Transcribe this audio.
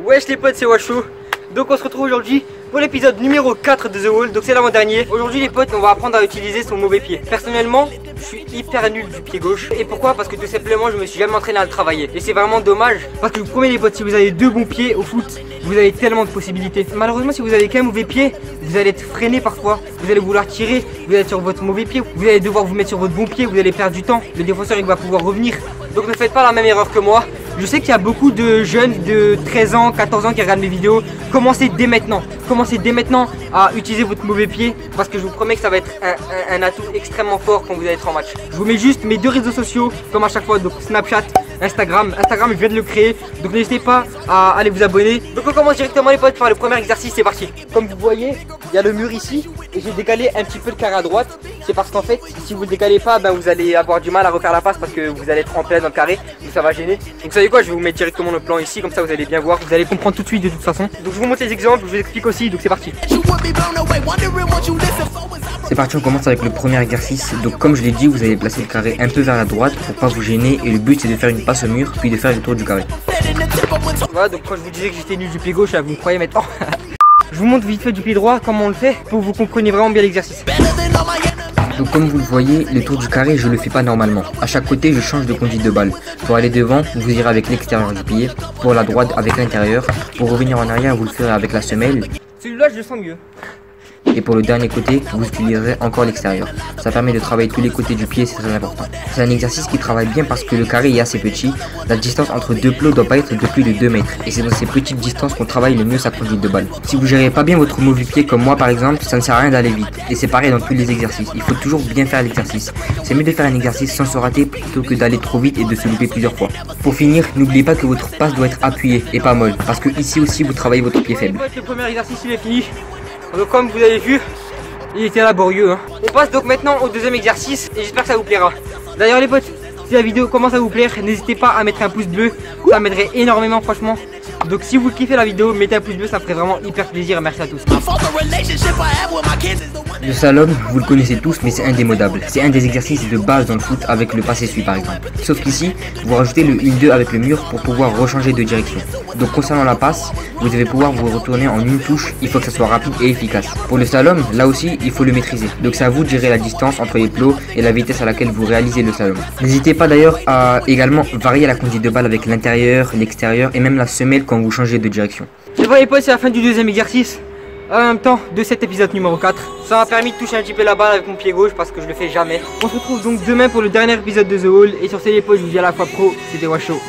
Wesh les potes, c'est Washo. Donc on se retrouve aujourd'hui pour l'épisode numéro 4 de The Wall. Donc c'est l'avant-dernier. Aujourd'hui les potes, on va apprendre à utiliser son mauvais pied. Personnellement, je suis hyper nul du pied gauche. Et pourquoi? Parce que tout simplement je me suis jamais entraîné à le travailler. Et c'est vraiment dommage. Parce que vous promettez les potes, si vous avez deux bons pieds au foot, vous avez tellement de possibilités. Malheureusement si vous avez qu'un mauvais pied, vous allez être freiné parfois. Vous allez vouloir tirer, vous allez être sur votre mauvais pied. Vous allez devoir vous mettre sur votre bon pied, vous allez perdre du temps. Le défenseur il va pouvoir revenir. Donc ne faites pas la même erreur que moi. Je sais qu'il y a beaucoup de jeunes de 13 ans, 14 ans qui regardent mes vidéos. Commencez dès maintenant. Commencez dès maintenant à utiliser votre mauvais pied. Parce que je vous promets que ça va être un atout extrêmement fort quand vous allez être en match. Je vous mets juste mes deux réseaux sociaux, comme à chaque fois, donc Snapchat, Instagram. Instagram, je viens de le créer. Donc n'hésitez pas à aller vous abonner. Donc on commence directement les potes par le premier exercice, c'est parti. Comme vous voyez, il y a le mur ici. Et j'ai décalé un petit peu le carré à droite. C'est parce qu'en fait, si vous ne le décalez pas, ben, vous allez avoir du mal à refaire la passe parce que vous allez être en plein dans le carré. Donc ça va gêner. Donc vous savez quoi, je vais vous mettre directement le plan ici, comme ça vous allez bien voir. Vous allez comprendre tout de suite de toute façon. Donc je vous montre les exemples, je vous explique aussi, donc c'est parti. C'est parti, on commence avec le premier exercice. Donc comme je l'ai dit, vous allez placer le carré un peu vers la droite pour pas vous gêner. Et le but c'est de faire une passe au mur, puis de faire le tour du carré. Voilà, donc quand je vous disais que j'étais nul du pied gauche, là, vous me croyez maintenant. Je vous montre vite fait du pied droit, comment on le fait, pour que vous compreniez vraiment bien l'exercice. Donc comme vous le voyez, le tour du carré je le fais pas normalement. À chaque côté je change de conduite de balle. Pour aller devant, vous irez avec l'extérieur du pied. Pour la droite avec l'intérieur. Pour revenir en arrière, vous le ferez avec la semelle. Celui-là je le sens mieux. Et pour le dernier côté, vous utiliserez encore l'extérieur. Ça permet de travailler tous les côtés du pied, c'est très important. C'est un exercice qui travaille bien parce que le carré est assez petit. La distance entre deux plots doit pas être de plus de 2 mètres. Et c'est dans ces petites distances qu'on travaille le mieux sa conduite de balle. Si vous gérez pas bien votre mauvais pied comme moi par exemple, ça ne sert à rien d'aller vite. Et c'est pareil dans tous les exercices. Il faut toujours bien faire l'exercice. C'est mieux de faire un exercice sans se rater plutôt que d'aller trop vite et de se louper plusieurs fois. Pour finir, n'oubliez pas que votre passe doit être appuyée et pas molle. Parce que ici aussi vous travaillez votre pied faible. Le premier exercice il est fini. Donc comme vous avez vu, il était laborieux. On passe donc maintenant au deuxième exercice et j'espère que ça vous plaira. D'ailleurs les potes, si la vidéo commence à vous plaire, n'hésitez pas à mettre un pouce bleu. Ça m'aiderait énormément franchement. Donc si vous kiffez la vidéo, mettez un pouce bleu, ça ferait vraiment hyper plaisir et merci à tous. Le slalom, vous le connaissez tous mais c'est indémodable. C'est un des exercices de base dans le foot avec le passe essuie par exemple. Sauf qu'ici, vous rajoutez le 1-2 avec le mur pour pouvoir rechanger de direction. Donc concernant la passe, vous devez pouvoir vous retourner en une touche, il faut que ça soit rapide et efficace. Pour le slalom, là aussi, il faut le maîtriser. Donc c'est à vous de gérer la distance entre les plots et la vitesse à laquelle vous réalisez le slalom. N'hésitez pas d'ailleurs à également varier la conduite de balle avec l'intérieur, l'extérieur et même la semelle quand vous changez de direction. Et voilà les potes, c'est la fin du deuxième exercice. En même temps de cet épisode numéro 4. Ça m'a permis de toucher un petit peu la balle avec mon pied gauche parce que je le fais jamais. On se retrouve donc demain pour le dernier épisode de The Wall. Et sur ces les potes, je vous dis à la fois pro, c'était Washo.